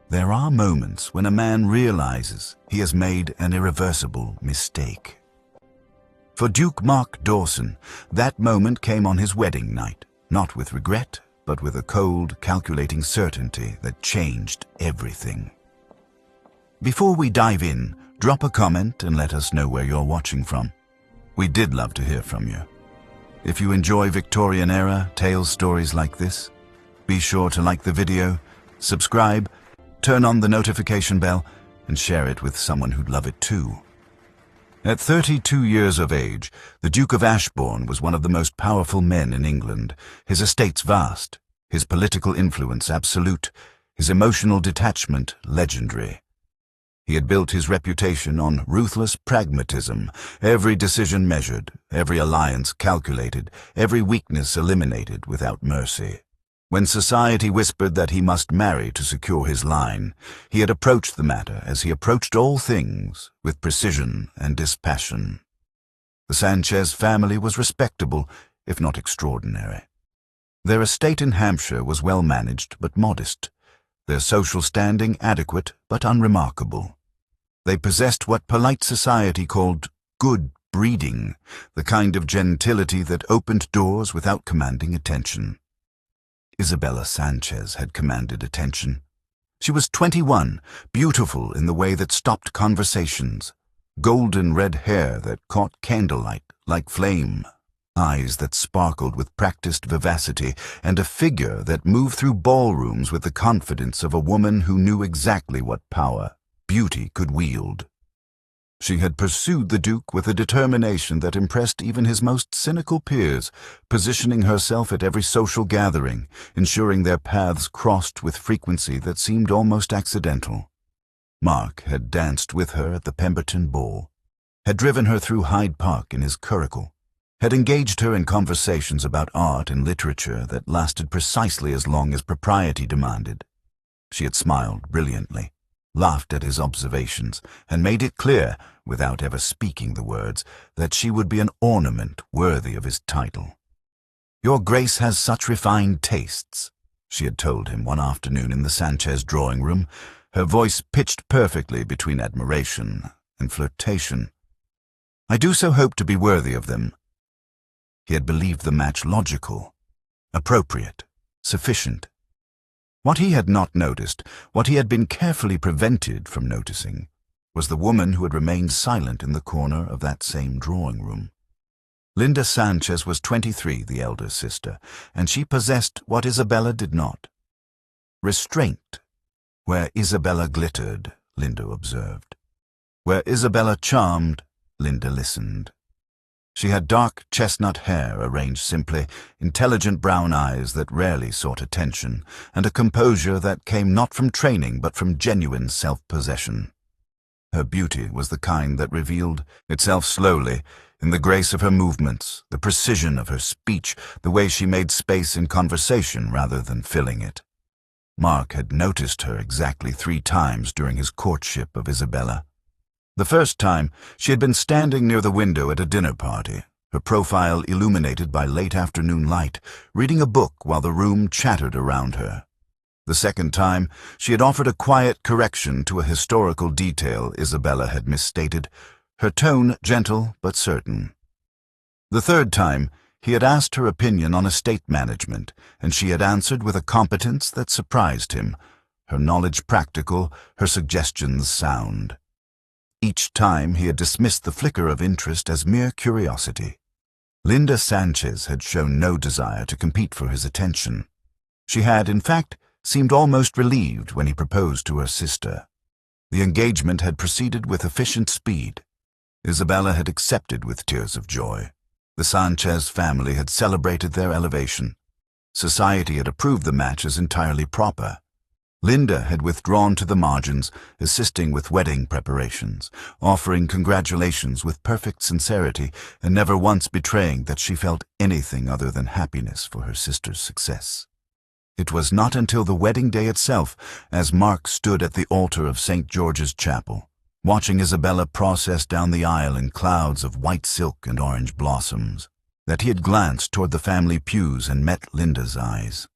There are moments when a man realizes he has made an irreversible mistake. For Duke Mark Dawson, that moment came on his wedding night, not with regret, but with a cold, calculating certainty that changed everything. Before we dive in, drop a comment and let us know where you're watching from. We did love to hear from you. If you enjoy Victorian-era tales stories like this, be sure to like the video, subscribe, turn on the notification bell, and share it with someone who'd love it too. At 32 years of age, the Duke of Ashbourne was one of the most powerful men in England, his estates vast, his political influence absolute, his emotional detachment legendary. He had built his reputation on ruthless pragmatism, every decision measured, every alliance calculated, every weakness eliminated without mercy. When society whispered that he must marry to secure his line, he had approached the matter as he approached all things, with precision and dispassion. The Sanchez family was respectable, if not extraordinary. Their estate in Hampshire was well managed but modest, their social standing adequate but unremarkable. They possessed what polite society called good breeding, the kind of gentility that opened doors without commanding attention. Isabella Sanchez had commanded attention. She was 21, beautiful in the way that stopped conversations, golden red hair that caught candlelight like flame, eyes that sparkled with practiced vivacity, and a figure that moved through ballrooms with the confidence of a woman who knew exactly what power beauty could wield. She had pursued the Duke with a determination that impressed even his most cynical peers, positioning herself at every social gathering, ensuring their paths crossed with frequency that seemed almost accidental. Mark had danced with her at the Pemberton Ball, had driven her through Hyde Park in his curricle, had engaged her in conversations about art and literature that lasted precisely as long as propriety demanded. She had smiled brilliantly, laughed at his observations, and made it clear, without ever speaking the words, that she would be an ornament worthy of his title. "Your Grace has such refined tastes," she had told him one afternoon in the Sanchez drawing room, her voice pitched perfectly between admiration and flirtation. "I do so hope to be worthy of them." He had believed the match logical, appropriate, sufficient. What he had not noticed, what he had been carefully prevented from noticing, was the woman who had remained silent in the corner of that same drawing room. Linda Sanchez was 23, the elder sister, and she possessed what Isabella did not. Restraint. Where Isabella glittered, Linda observed. Where Isabella charmed, Linda listened. She had dark chestnut hair arranged simply, intelligent brown eyes that rarely sought attention, and a composure that came not from training but from genuine self-possession. Her beauty was the kind that revealed itself slowly, in the grace of her movements, the precision of her speech, the way she made space in conversation rather than filling it. Mark had noticed her exactly 3 times during his courtship of Isabella. The first time, she had been standing near the window at a dinner party, her profile illuminated by late afternoon light, reading a book while the room chattered around her. The second time, she had offered a quiet correction to a historical detail Isabella had misstated, her tone gentle but certain. The third time, he had asked her opinion on estate management, and she had answered with a competence that surprised him, her knowledge practical, her suggestions sound. Each time he had dismissed the flicker of interest as mere curiosity. Linda Sanchez had shown no desire to compete for his attention. She had, in fact, seemed almost relieved when he proposed to her sister. The engagement had proceeded with efficient speed. Isabella had accepted with tears of joy. The Sanchez family had celebrated their elevation. Society had approved the match as entirely proper. Linda had withdrawn to the margins, assisting with wedding preparations, offering congratulations with perfect sincerity, and never once betraying that she felt anything other than happiness for her sister's success. It was not until the wedding day itself, as Mark stood at the altar of St. George's Chapel, watching Isabella process down the aisle in clouds of white silk and orange blossoms, that he had glanced toward the family pews and met Linda's eyes.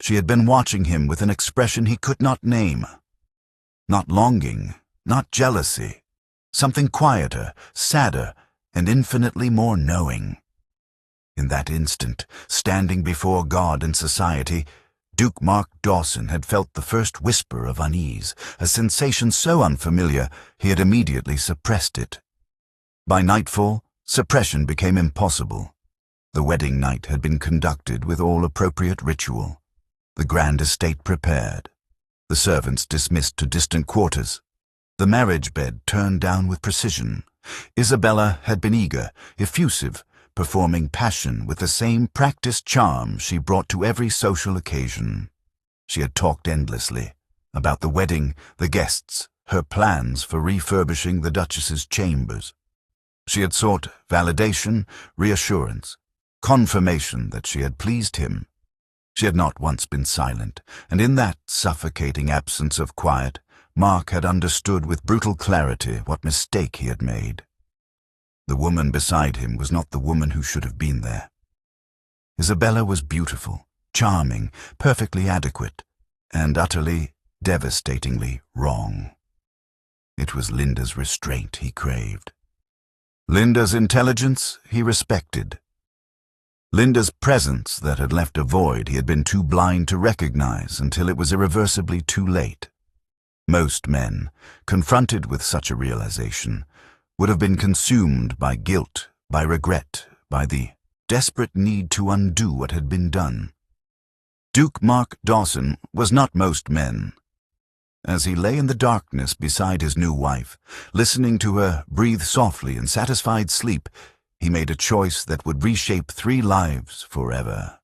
She had been watching him with an expression he could not name, Not longing, not jealousy. Something quieter, sadder, and infinitely more knowing. In that instant, standing before God and society, Duke Mark Dawson had felt the first whisper of unease, a sensation so unfamiliar he had immediately suppressed it. By nightfall, suppression became impossible. The wedding night had been conducted with all appropriate ritual, the grand estate prepared, the servants dismissed to distant quarters, the marriage bed turned down with precision. Isabella had been eager, effusive, performing passion with the same practiced charm she brought to every social occasion. She had talked endlessly about the wedding, the guests, her plans for refurbishing the Duchess's chambers. She had sought validation, reassurance, confirmation that she had pleased him. She had not once been silent, and in that suffocating absence of quiet, Mark had understood with brutal clarity what mistake he had made. The woman beside him was not the woman who should have been there. Isabella was beautiful, charming, perfectly adequate, and utterly, devastatingly wrong. It was Linda's restraint he craved. Linda's intelligence he respected. Linda's presence that had left a void he had been too blind to recognize until it was irreversibly too late. Most men, confronted with such a realization, would have been consumed by guilt, by regret, by the desperate need to undo what had been done. Duke Mark Dawson was not most men. As he lay in the darkness beside his new wife, listening to her breathe softly in satisfied sleep, he made a choice that would reshape 3 lives forever.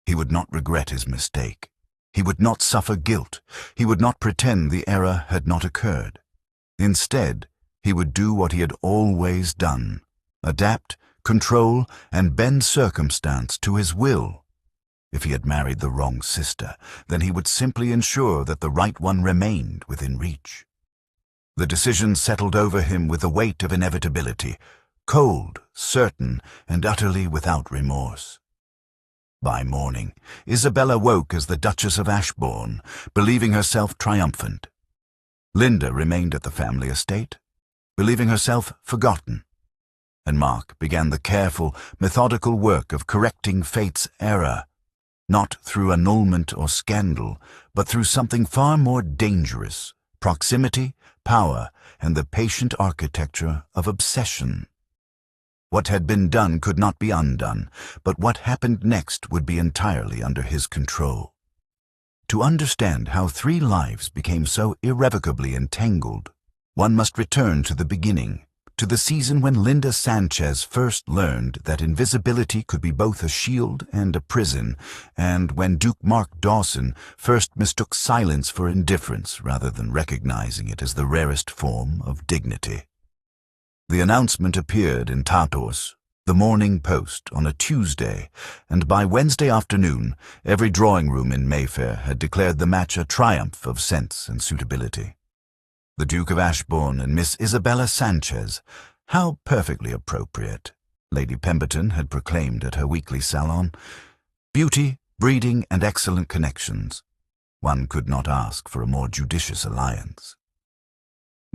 He would not regret his mistake. He would not suffer guilt. He would not pretend the error had not occurred. Instead, he would do what he had always done, adapt, control, and bend circumstance to his will. If he had married the wrong sister, then he would simply ensure that the right one remained within reach. The decision settled over him with the weight of inevitability, cold, certain, and utterly without remorse. By morning, Isabella woke as the Duchess of Ashbourne, believing herself triumphant. Linda remained at the family estate, believing herself forgotten. And Mark began the careful, methodical work of correcting fate's error, not through annulment or scandal, but through something far more dangerous: proximity, power, and the patient architecture of obsession. What had been done could not be undone, but what happened next would be entirely under his control. To understand how 3 lives became so irrevocably entangled, one must return to the beginning, to the season when Linda Sanchez first learned that invisibility could be both a shield and a prison, and when Duke Mark Dawson first mistook silence for indifference rather than recognizing it as the rarest form of dignity. The announcement appeared in Tatos, the Morning Post, on a Tuesday, and by Wednesday afternoon, every drawing room in Mayfair had declared the match a triumph of sense and suitability. The Duke of Ashbourne and Miss Isabella Sanchez, how perfectly appropriate, Lady Pemberton had proclaimed at her weekly salon. Beauty, breeding, and excellent connections. One could not ask for a more judicious alliance.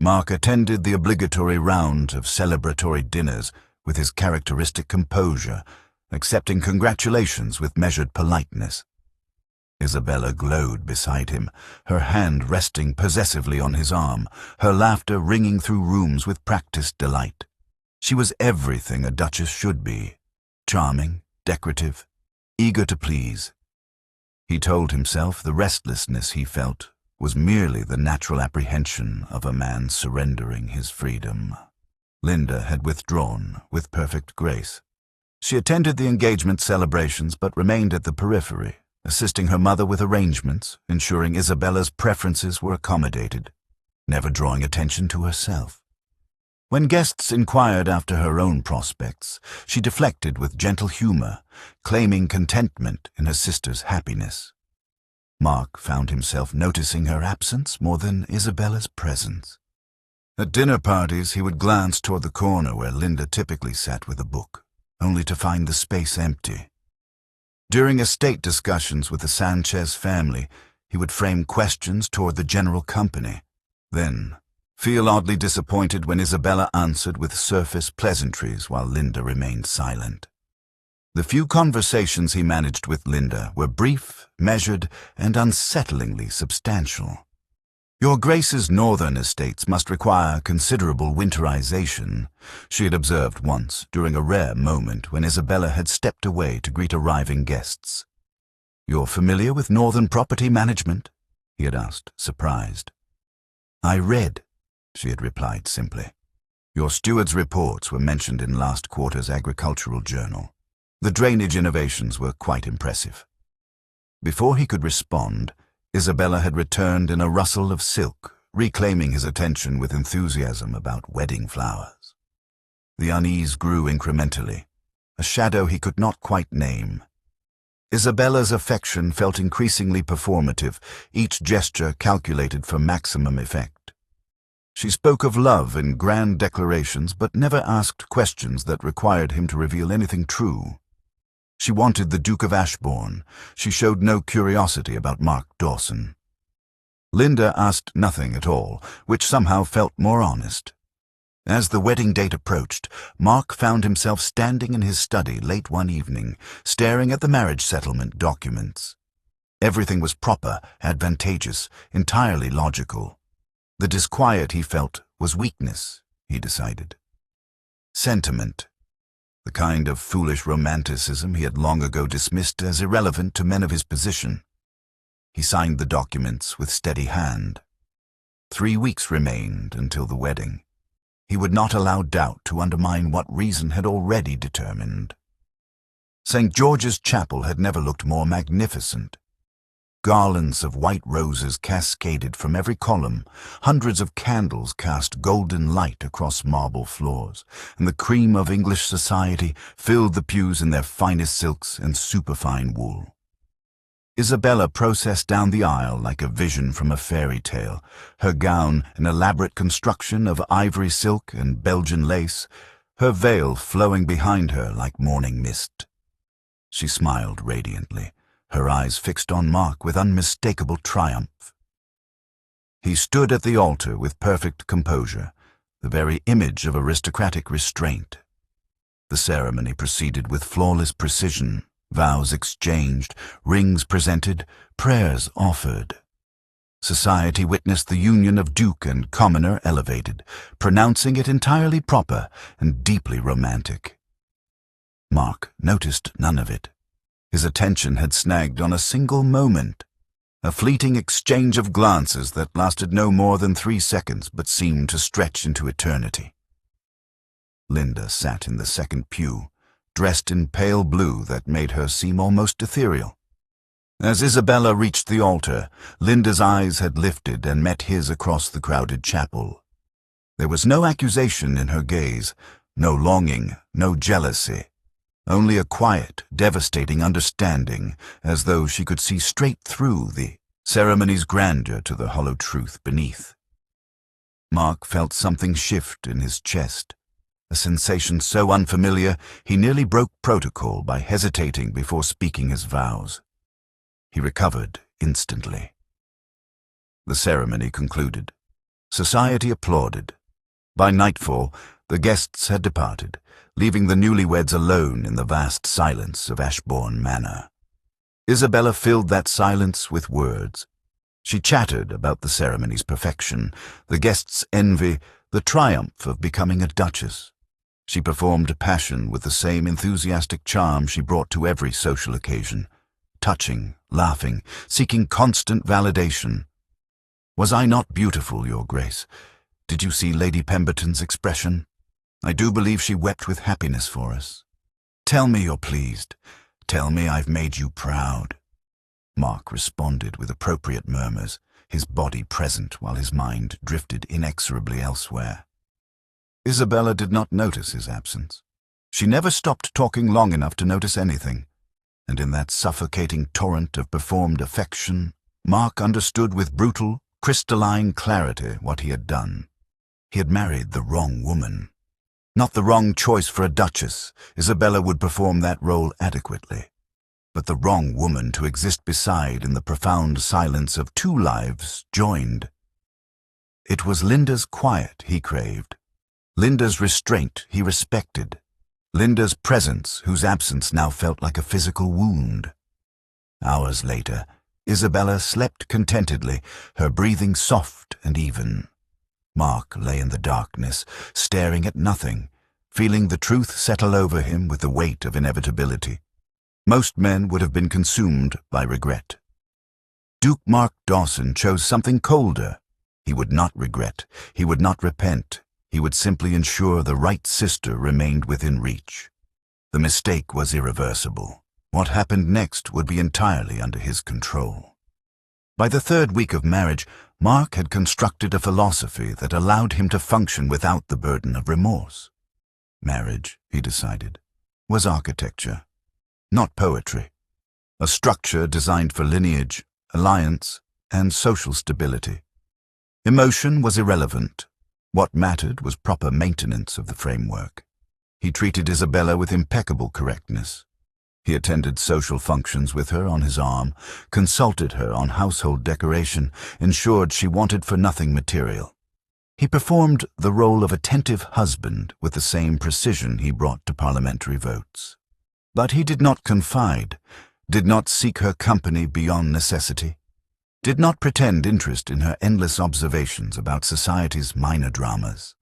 Mark attended the obligatory round of celebratory dinners with his characteristic composure, accepting congratulations with measured politeness. Isabella glowed beside him, her hand resting possessively on his arm, her laughter ringing through rooms with practiced delight. She was everything a duchess should be: charming, decorative, eager to please. He told himself the restlessness he felt was merely the natural apprehension of a man surrendering his freedom. Linda had withdrawn with perfect grace. She attended the engagement celebrations but remained at the periphery, assisting her mother with arrangements, ensuring Isabella's preferences were accommodated, never drawing attention to herself. When guests inquired after her own prospects, she deflected with gentle humor, claiming contentment in her sister's happiness. Mark found himself noticing her absence more than Isabella's presence. At dinner parties, he would glance toward the corner where Linda typically sat with a book, only to find the space empty. During estate discussions with the Sanchez family, he would frame questions toward the general company. Then, feel oddly disappointed when Isabella answered with surface pleasantries while Linda remained silent. The few conversations he managed with Linda were brief, measured, and unsettlingly substantial. "Your Grace's northern estates must require considerable winterization," she had observed once during a rare moment when Isabella had stepped away to greet arriving guests. "You're familiar with northern property management?" he had asked, surprised. "I read," she had replied simply. "Your steward's reports were mentioned in last quarter's agricultural journal. The drainage innovations were quite impressive." Before he could respond, Isabella had returned in a rustle of silk, reclaiming his attention with enthusiasm about wedding flowers. The unease grew incrementally, a shadow he could not quite name. Isabella's affection felt increasingly performative, each gesture calculated for maximum effect. She spoke of love in grand declarations, but never asked questions that required him to reveal anything true. She wanted the Duke of Ashbourne. She showed no curiosity about Mark Dawson. Linda asked nothing at all, which somehow felt more honest. As the wedding date approached, Mark found himself standing in his study late one evening, staring at the marriage settlement documents. Everything was proper, advantageous, entirely logical. The disquiet he felt was weakness, he decided. Sentiment. The kind of foolish romanticism he had long ago dismissed as irrelevant to men of his position. He signed the documents with steady hand. 3 weeks remained until the wedding. He would not allow doubt to undermine what reason had already determined. St. George's Chapel had never looked more magnificent. Garlands of white roses cascaded from every column, hundreds of candles cast golden light across marble floors, and the cream of English society filled the pews in their finest silks and superfine wool. Isabella processed down the aisle like a vision from a fairy tale, her gown an elaborate construction of ivory silk and Belgian lace, her veil flowing behind her like morning mist. She smiled radiantly, her eyes fixed on Mark with unmistakable triumph. He stood at the altar with perfect composure, the very image of aristocratic restraint. The ceremony proceeded with flawless precision, vows exchanged, rings presented, prayers offered. Society witnessed the union of duke and commoner elevated, pronouncing it entirely proper and deeply romantic. Mark noticed none of it. His attention had snagged on a single moment, a fleeting exchange of glances that lasted no more than 3 seconds but seemed to stretch into eternity. Linda sat in the second pew, dressed in pale blue that made her seem almost ethereal. As Isabella reached the altar, Linda's eyes had lifted and met his across the crowded chapel. There was no accusation in her gaze, no longing, no jealousy. Only a quiet, devastating understanding, as though she could see straight through the ceremony's grandeur to the hollow truth beneath. Mark felt something shift in his chest, a sensation so unfamiliar he nearly broke protocol by hesitating before speaking his vows. He recovered instantly. The ceremony concluded. Society applauded. By nightfall, the guests had departed, leaving the newlyweds alone in the vast silence of Ashbourne Manor. Isabella filled that silence with words. She chattered about the ceremony's perfection, the guests' envy, the triumph of becoming a duchess. She performed passion with the same enthusiastic charm she brought to every social occasion, touching, laughing, seeking constant validation. "Was I not beautiful, Your Grace? Did you see Lady Pemberton's expression? I do believe she wept with happiness for us. Tell me you're pleased. Tell me I've made you proud." Mark responded with appropriate murmurs, his body present while his mind drifted inexorably elsewhere. Isabella did not notice his absence. She never stopped talking long enough to notice anything, and in that suffocating torrent of performed affection, Mark understood with brutal, crystalline clarity what he had done. He had married the wrong woman. Not the wrong choice for a duchess. Isabella would perform that role adequately. But the wrong woman to exist beside in the profound silence of 2 lives joined. It was Linda's quiet he craved, Linda's restraint he respected, Linda's presence whose absence now felt like a physical wound. Hours later, Isabella slept contentedly, her breathing soft and even. Mark lay in the darkness, staring at nothing, feeling the truth settle over him with the weight of inevitability. Most men would have been consumed by regret. Duke Mark Dawson chose something colder. He would not regret, he would not repent, he would simply ensure the right sister remained within reach. The mistake was irreversible. What happened next would be entirely under his control. By the 3rd week of marriage, Mark had constructed a philosophy that allowed him to function without the burden of remorse. Marriage, he decided, was architecture, not poetry. A structure designed for lineage, alliance, and social stability. Emotion was irrelevant. What mattered was proper maintenance of the framework. He treated Isabella with impeccable correctness. He attended social functions with her on his arm, consulted her on household decoration, ensured she wanted for nothing material. He performed the role of attentive husband with the same precision he brought to parliamentary votes. But he did not confide, did not seek her company beyond necessity, did not pretend interest in her endless observations about society's minor dramas.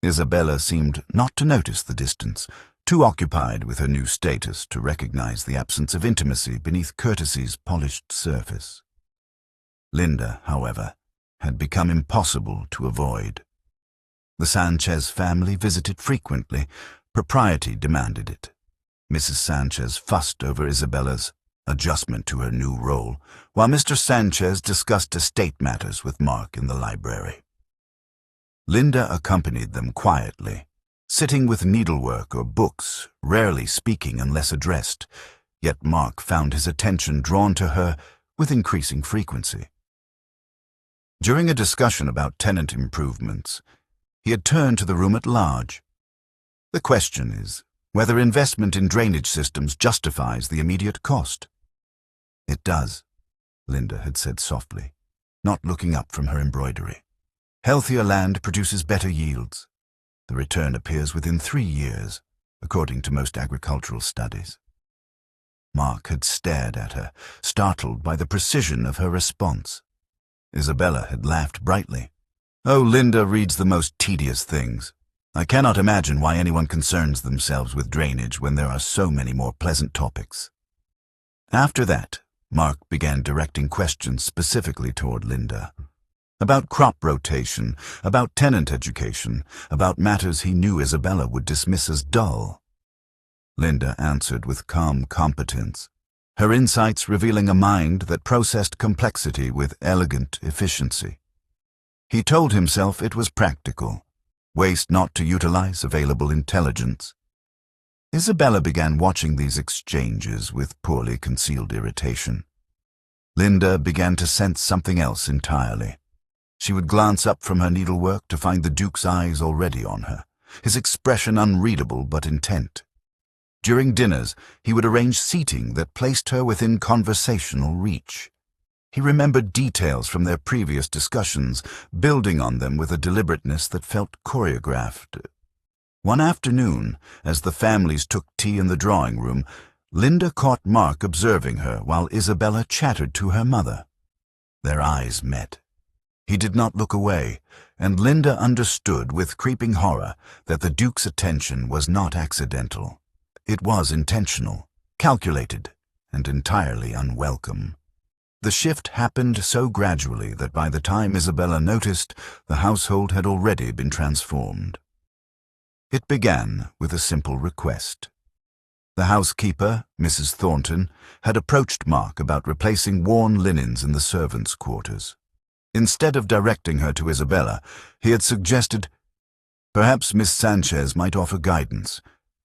Isabella seemed not to notice the distance, too occupied with her new status to recognize the absence of intimacy beneath courtesy's polished surface. Linda, however, had become impossible to avoid. The Sanchez family visited frequently. Propriety demanded it. Mrs. Sanchez fussed over Isabella's adjustment to her new role, while Mr. Sanchez discussed estate matters with Mark in the library. Linda accompanied them quietly, sitting with needlework or books, rarely speaking unless addressed, yet Mark found his attention drawn to her with increasing frequency. During a discussion about tenant improvements, he had turned to the room at large. The question is whether investment in drainage systems justifies the immediate cost. It does, Linda had said softly, not looking up from her embroidery. Healthier land produces better yields. The return appears within 3 years, according to most agricultural studies. Mark had stared at her, startled by the precision of her response. Isabella had laughed brightly. "Oh, Linda reads the most tedious things. I cannot imagine why anyone concerns themselves with drainage when there are so many more pleasant topics." After that, Mark began directing questions specifically toward Linda. About crop rotation, about tenant education, about matters he knew Isabella would dismiss as dull. Linda answered with calm competence, her insights revealing a mind that processed complexity with elegant efficiency. He told himself it was practical, waste not to utilize available intelligence. Isabella began watching these exchanges with poorly concealed irritation. Linda began to sense something else entirely. She would glance up from her needlework to find the Duke's eyes already on her, his expression unreadable but intent. During dinners, he would arrange seating that placed her within conversational reach. He remembered details from their previous discussions, building on them with a deliberateness that felt choreographed. One afternoon, as the families took tea in the drawing room, Linda caught Mark observing her while Isabella chattered to her mother. Their eyes met. He did not look away, and Linda understood with creeping horror that the Duke's attention was not accidental. It was intentional, calculated, and entirely unwelcome. The shift happened so gradually that by the time Isabella noticed, the household had already been transformed. It began with a simple request. The housekeeper, Mrs. Thornton, had approached Mark about replacing worn linens in the servants' quarters. Instead of directing her to Isabella, he had suggested, "Perhaps Miss Sanchez might offer guidance.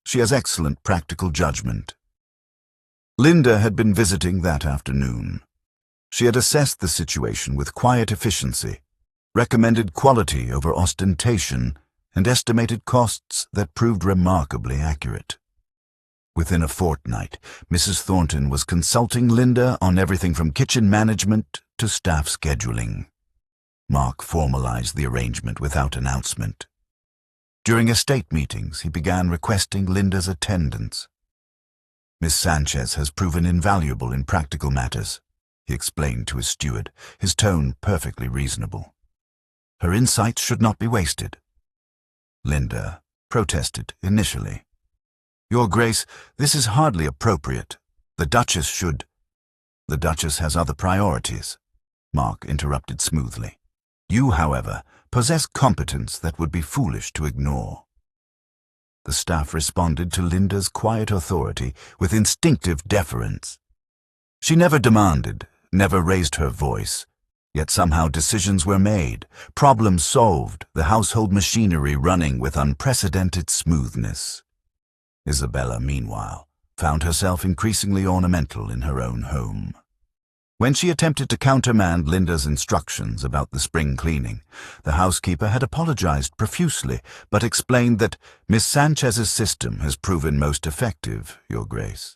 She has excellent practical judgment." Linda had been visiting that afternoon. She had assessed the situation with quiet efficiency, recommended quality over ostentation, and estimated costs that proved remarkably accurate. Within a fortnight, Mrs. Thornton was consulting Linda on everything from kitchen management to staff scheduling. Mark formalized the arrangement without announcement. During estate meetings, he began requesting Linda's attendance. "Miss Sanchez has proven invaluable in practical matters," he explained to his steward, his tone perfectly reasonable. "Her insights should not be wasted." Linda protested initially. "Your Grace, this is hardly appropriate. The Duchess should—" "The Duchess has other priorities," Mark interrupted smoothly. "You, however, possess competence that would be foolish to ignore." The staff responded to Linda's quiet authority with instinctive deference. She never demanded, never raised her voice, yet somehow decisions were made, problems solved, the household machinery running with unprecedented smoothness. Isabella, meanwhile, found herself increasingly ornamental in her own home. When she attempted to countermand Linda's instructions about the spring cleaning, the housekeeper had apologized profusely, but explained that Miss Sanchez's system has proven most effective, Your Grace.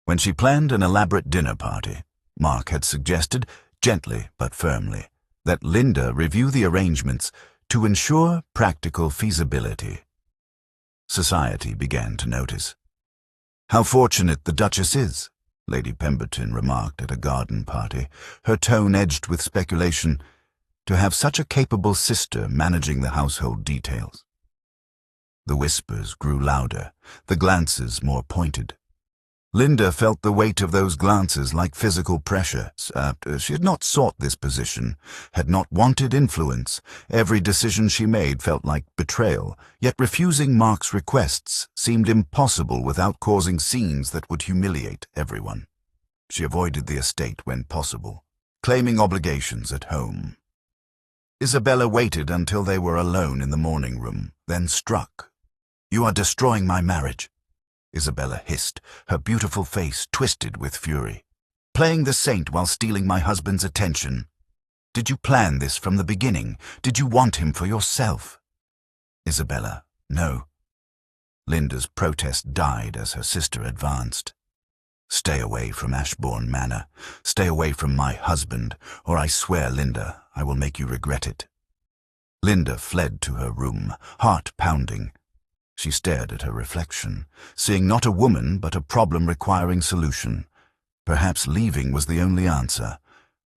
When she planned an elaborate dinner party, Mark had suggested, gently but firmly, that Linda review the arrangements to ensure practical feasibility. Society began to notice. "How fortunate the Duchess is," Lady Pemberton remarked at a garden party, her tone edged with speculation, "to have such a capable sister managing the household details." The whispers grew louder, the glances more pointed. Linda felt the weight of those glances like physical pressure. She had not sought this position, had not wanted influence. Every decision she made felt like betrayal, yet refusing Mark's requests seemed impossible without causing scenes that would humiliate everyone. She avoided the estate when possible, claiming obligations at home. Isabella waited until they were alone in the morning room, then struck. "You are destroying my marriage," Isabella hissed, her beautiful face twisted with fury. "Playing the saint while stealing my husband's attention. Did you plan this from the beginning? Did you want him for yourself?" "Isabella, no." Linda's protest died as her sister advanced. "Stay away from Ashbourne Manor. Stay away from my husband, or I swear, Linda, I will make you regret it." Linda fled to her room, heart pounding. She stared at her reflection, seeing not a woman but a problem requiring solution. Perhaps leaving was the only answer.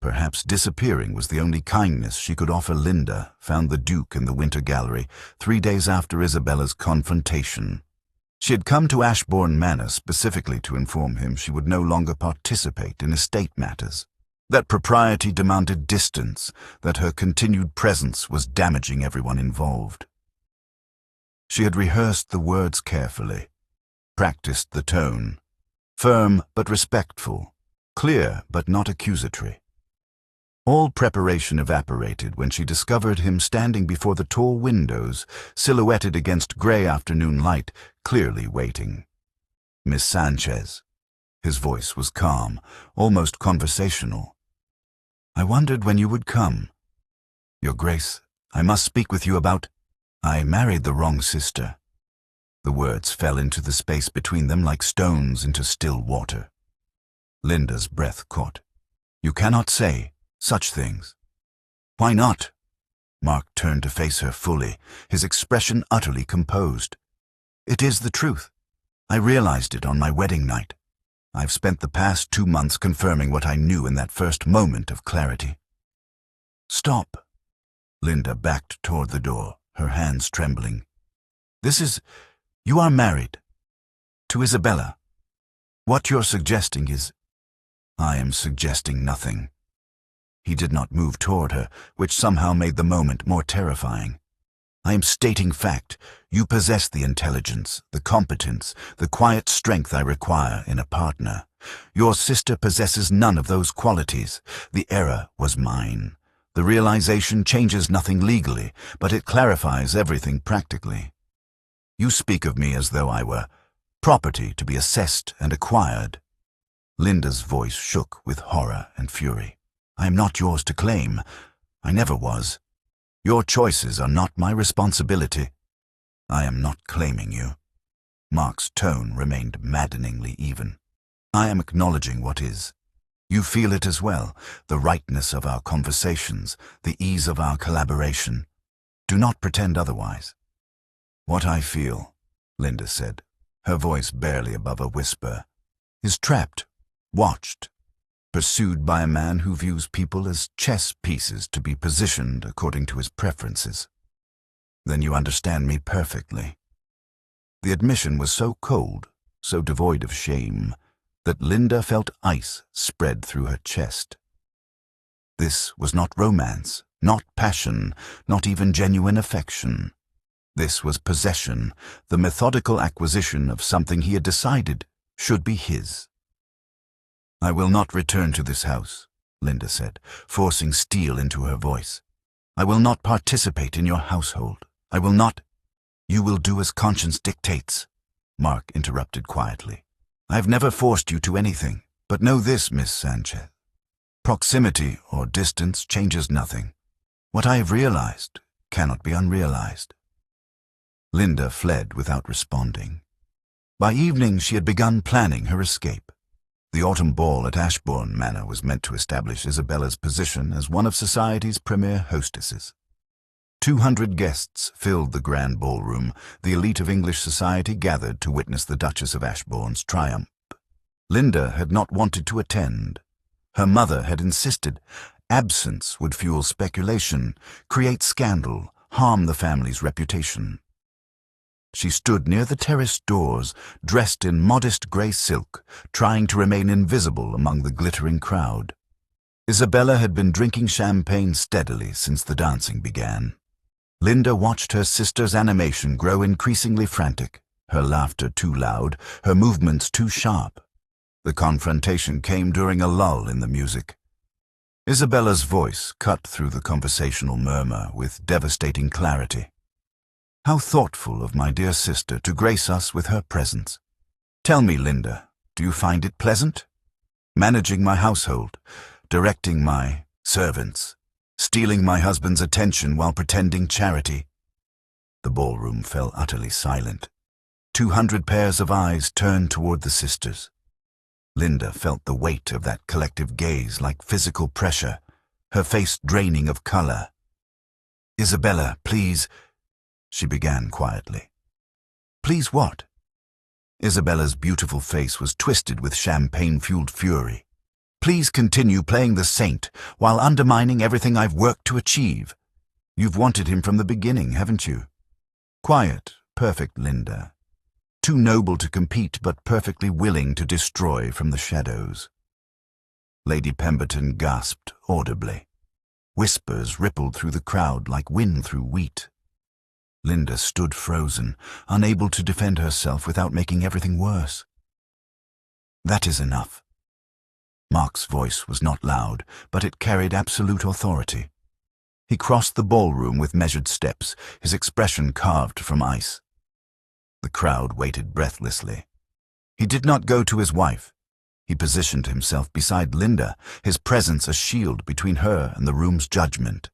Perhaps disappearing was the only kindness she could offer. Linda found the Duke in the Winter Gallery 3 days after Isabella's confrontation. She had come to Ashbourne Manor specifically to inform him she would no longer participate in estate matters, that propriety demanded distance, that her continued presence was damaging everyone involved. She had rehearsed the words carefully, practiced the tone, firm but respectful, clear but not accusatory. All preparation evaporated when she discovered him standing before the tall windows, silhouetted against grey afternoon light, clearly waiting. "Miss Sanchez." His voice was calm, almost conversational. "I wondered when you would come. Your Grace, I must speak with you about— I married the wrong sister." The words fell into the space between them like stones into still water. Linda's breath caught. "You cannot say such things." "Why not?" Mark turned to face her fully, his expression utterly composed. "It is the truth. I realized it on my wedding night. I've spent the past 2 months confirming what I knew in that first moment of clarity." "Stop." Linda backed toward the door, her hands trembling. You are married. To Isabella. What you're suggesting is— I am suggesting nothing." He did not move toward her, which somehow made the moment more terrifying. "I am stating fact. You possess the intelligence, the competence, the quiet strength I require in a partner. Your sister possesses none of those qualities. The error was mine. The realization changes nothing legally, but it clarifies everything practically. You speak of me as though I were property to be assessed and acquired." Linda's voice shook with horror and fury. "I am not yours to claim. I never was. Your choices are not my responsibility. I am not claiming you." Mark's tone remained maddeningly even. "I am acknowledging what is. You feel it as well, the rightness of our conversations, the ease of our collaboration. Do not pretend otherwise. What I feel, Linda said, her voice barely above a whisper, is trapped, watched, pursued by a man who views people as chess pieces to be positioned according to his preferences. Then you understand me perfectly. The admission was so cold, so devoid of shame, that Linda felt ice spread through her chest. This was not romance, not passion, not even genuine affection. This was possession, the methodical acquisition of something he had decided should be his. I will not return to this house, Linda said, forcing steel into her voice. I will not participate in your household. I will not— You will do as conscience dictates, Mark interrupted quietly. I have never forced you to anything, but know this, Miss Sanchez. Proximity or distance changes nothing. What I have realized cannot be unrealized. Linda fled without responding. By evening she had begun planning her escape. The autumn ball at Ashbourne Manor was meant to establish Isabella's position as one of society's premier hostesses. 200 guests filled the grand ballroom. The elite of English society gathered to witness the Duchess of Ashbourne's triumph. Linda had not wanted to attend. Her mother had insisted. Absence would fuel speculation, create scandal, harm the family's reputation. She stood near the terrace doors, dressed in modest grey silk, trying to remain invisible among the glittering crowd. Isabella had been drinking champagne steadily since the dancing began. Linda watched her sister's animation grow increasingly frantic, her laughter too loud, her movements too sharp. The confrontation came during a lull in the music. Isabella's voice cut through the conversational murmur with devastating clarity. How thoughtful of my dear sister to grace us with her presence. Tell me, Linda, do you find it pleasant? Managing my household, directing my servants, stealing my husband's attention while pretending charity. The ballroom fell utterly silent. 200 pairs of eyes turned toward the sisters. Linda felt the weight of that collective gaze like physical pressure, her face draining of color. Isabella, please, she began quietly. Please what? Isabella's beautiful face was twisted with champagne-fueled fury. Please continue playing the saint while undermining everything I've worked to achieve. You've wanted him from the beginning, haven't you? Quiet, perfect Linda. Too noble to compete, but perfectly willing to destroy from the shadows. Lady Pemberton gasped audibly. Whispers rippled through the crowd like wind through wheat. Linda stood frozen, unable to defend herself without making everything worse. That is enough. Mark's voice was not loud, but it carried absolute authority. He crossed the ballroom with measured steps, his expression carved from ice. The crowd waited breathlessly. He did not go to his wife. He positioned himself beside Linda, his presence a shield between her and the room's judgment.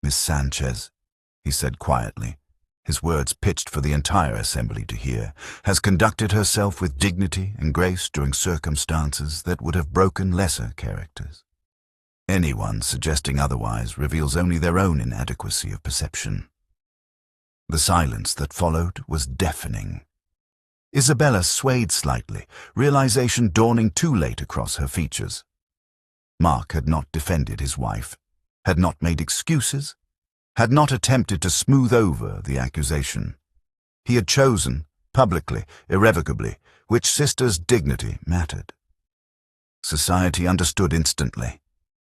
Miss Sanchez, he said quietly, his words pitched for the entire assembly to hear, has conducted herself with dignity and grace during circumstances that would have broken lesser characters. Anyone suggesting otherwise reveals only their own inadequacy of perception. The silence that followed was deafening. Isabella swayed slightly, realization dawning too late across her features. Mark had not defended his wife, had not made excuses, had not attempted to smooth over the accusation. He had chosen, publicly, irrevocably, which sister's dignity mattered. Society understood instantly.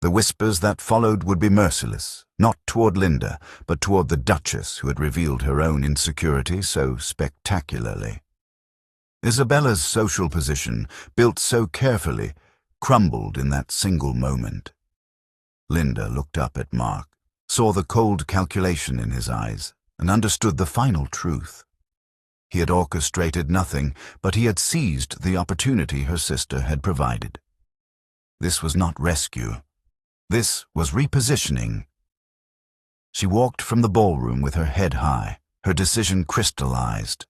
The whispers that followed would be merciless, not toward Linda, but toward the Duchess who had revealed her own insecurity so spectacularly. Isabella's social position, built so carefully, crumbled in that single moment. Linda looked up at Mark, saw the cold calculation in his eyes, and understood the final truth. He had orchestrated nothing, but he had seized the opportunity her sister had provided. This was not rescue. This was repositioning. She walked from the ballroom with her head high, her decision crystallized.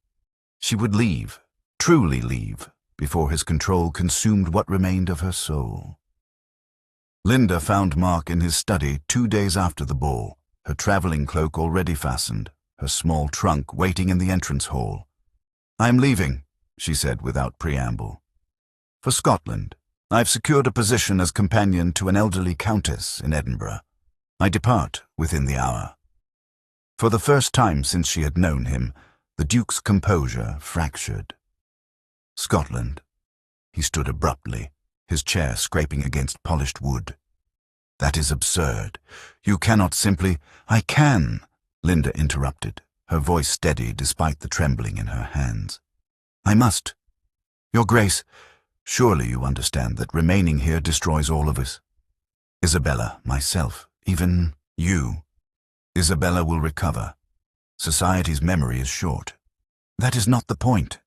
She would leave, truly leave, before his control consumed what remained of her soul. Linda found Mark in his study 2 days after the ball, her travelling cloak already fastened, her small trunk waiting in the entrance hall. "I am leaving," she said without preamble. "For Scotland. I've secured a position as companion to an elderly countess in Edinburgh. I depart within the hour." For the first time since she had known him, the Duke's composure fractured. "Scotland." He stood abruptly, his chair scraping against polished wood. "That is absurd. You cannot simply—" "I can," Linda interrupted, her voice steady despite the trembling in her hands. "I must. Your Grace, surely you understand that remaining here destroys all of us. Isabella, myself, even you. Isabella will recover. Society's memory is short." "That is not the point."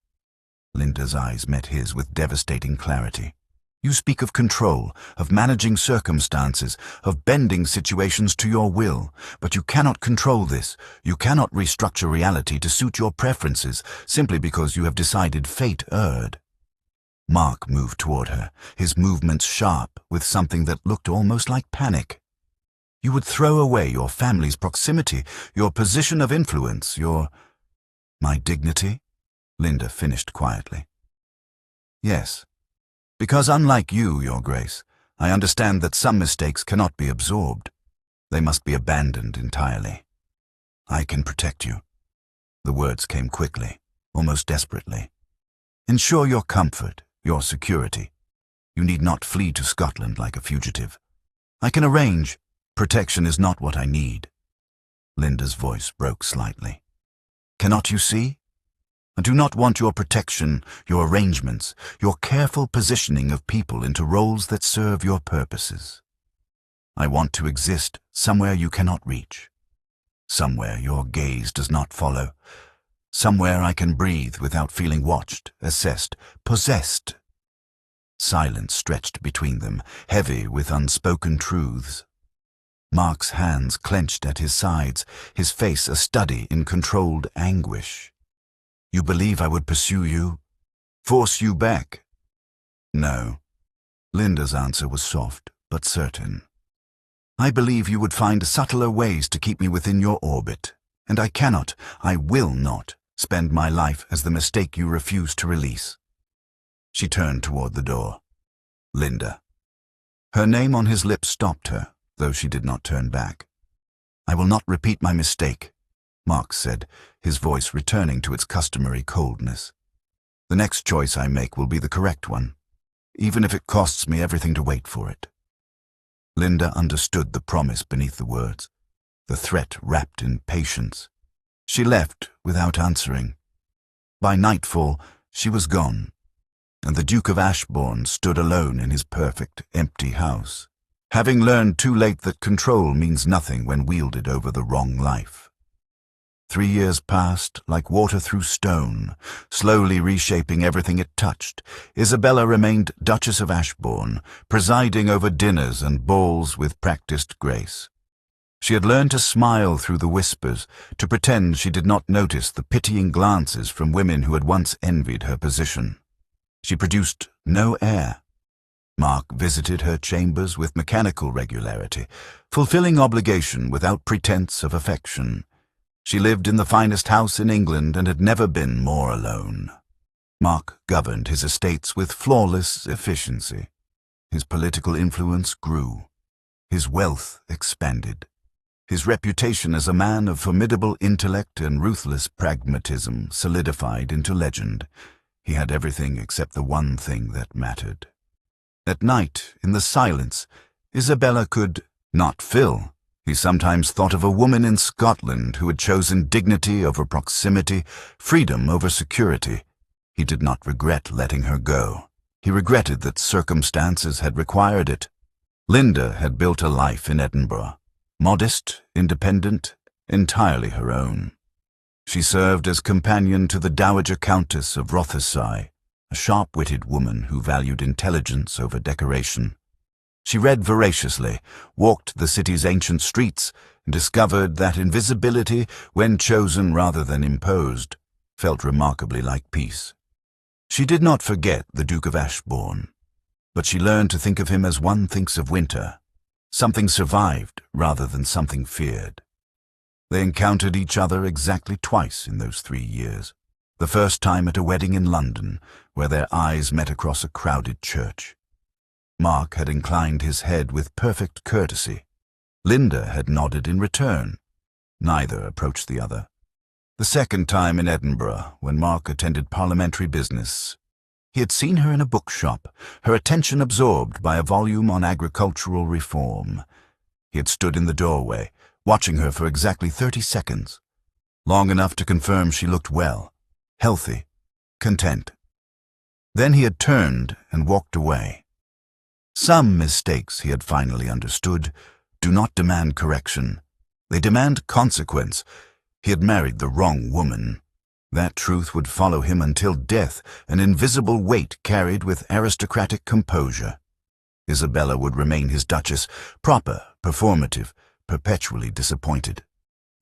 Linda's eyes met his with devastating clarity. "You speak of control, of managing circumstances, of bending situations to your will, but you cannot control this. You cannot restructure reality to suit your preferences simply because you have decided fate erred." Mark moved toward her, his movements sharp with something that looked almost like panic. "You would throw away your family's proximity, your position of influence, your—" "My dignity?" Linda finished quietly. "Yes. Because unlike you, Your Grace, I understand that some mistakes cannot be absorbed. They must be abandoned entirely. I can protect you." The words came quickly, almost desperately. "Ensure your comfort, your security. You need not flee to Scotland like a fugitive. I can arrange. Protection is not what I need." Linda's voice broke slightly. "Cannot you see? I do not want your protection, your arrangements, your careful positioning of people into roles that serve your purposes. I want to exist somewhere you cannot reach, somewhere your gaze does not follow, somewhere I can breathe without feeling watched, assessed, possessed." Silence stretched between them, heavy with unspoken truths. Mark's hands clenched at his sides, his face a study in controlled anguish. "You believe I would pursue you? Force you back?" "No." Linda's answer was soft, but certain. "I believe you would find subtler ways to keep me within your orbit, and I cannot, I will not, spend my life as the mistake you refuse to release." She turned toward the door. "Linda." Her name on his lips stopped her, though she did not turn back. "I will not repeat my mistake," Mark said, his voice returning to its customary coldness. "The next choice I make will be the correct one, even if it costs me everything to wait for it." Linda understood the promise beneath the words, the threat wrapped in patience. She left without answering. By nightfall, she was gone, and the Duke of Ashbourne stood alone in his perfect, empty house, having learned too late that control means nothing when wielded over the wrong life. 3 years passed like water through stone, slowly reshaping everything it touched. Isabella remained Duchess of Ashbourne, presiding over dinners and balls with practiced grace. She had learned to smile through the whispers, to pretend she did not notice the pitying glances from women who had once envied her position. She produced no heir. Mark visited her chambers with mechanical regularity, fulfilling obligation without pretense of affection. She lived in the finest house in England and had never been more alone. Mark governed his estates with flawless efficiency. His political influence grew. His wealth expanded. His reputation as a man of formidable intellect and ruthless pragmatism solidified into legend. He had everything except the one thing that mattered. At night, in the silence, Isabella could not fill. He sometimes thought of a woman in Scotland who had chosen dignity over proximity, freedom over security. He did not regret letting her go. He regretted that circumstances had required it. Linda had built a life in Edinburgh, modest, independent, entirely her own. She served as companion to the Dowager Countess of Rothesay, a sharp-witted woman who valued intelligence over decoration. She read voraciously, walked the city's ancient streets, and discovered that invisibility, when chosen rather than imposed, felt remarkably like peace. She did not forget the Duke of Ashbourne, but she learned to think of him as one thinks of winter, Something survived rather than something feared. They encountered each other exactly twice in those 3 years. The first time at a wedding in London, where their eyes met across a crowded church. Mark had inclined his head with perfect courtesy. Linda had nodded in return. Neither approached the other. The second time in Edinburgh, when Mark attended parliamentary business. He had seen her in a bookshop, her attention absorbed by a volume on agricultural reform. He had stood in the doorway, watching her for exactly 30 seconds, long enough to confirm she looked well, healthy, content. Then he had turned and walked away. Some mistakes, he had finally understood, do not demand correction. They demand consequence. He had married the wrong woman. That truth would follow him until death, an invisible weight carried with aristocratic composure. Isabella would remain his duchess, proper, performative, perpetually disappointed.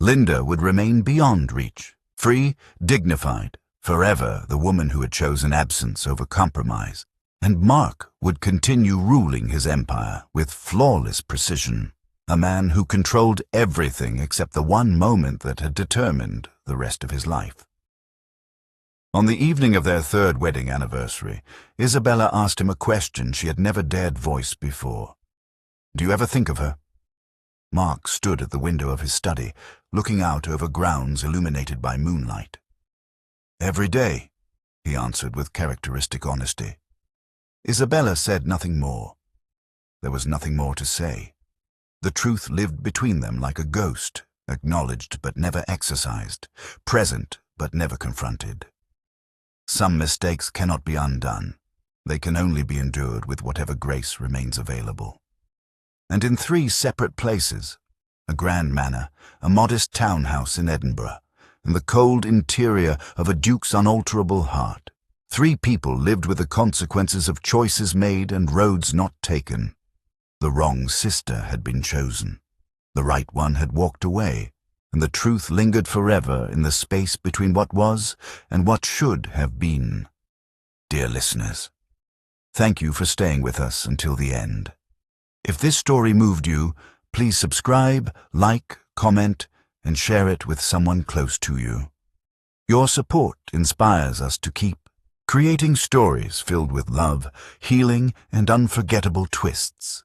Linda would remain beyond reach, free, dignified, forever the woman who had chosen absence over compromise. And Mark would continue ruling his empire with flawless precision, a man who controlled everything except the one moment that had determined the rest of his life. On the evening of their 3rd wedding anniversary, Isabella asked him a question she had never dared voice before. "Do you ever think of her?" Mark stood at the window of his study, looking out over grounds illuminated by moonlight. "Every day," he answered with characteristic honesty. Isabella said nothing more. There was nothing more to say. The truth lived between them like a ghost, acknowledged but never exercised, present but never confronted. Some mistakes cannot be undone. They can only be endured with whatever grace remains available. And in 3 separate places, a grand manor, a modest townhouse in Edinburgh, and the cold interior of a duke's unalterable heart, 3 people lived with the consequences of choices made and roads not taken. The wrong sister had been chosen. The right one had walked away, and the truth lingered forever in the space between what was and what should have been. Dear listeners, thank you for staying with us until the end. If this story moved you, please subscribe, like, comment, and share it with someone close to you. Your support inspires us to keep creating stories filled with love, healing, and unforgettable twists.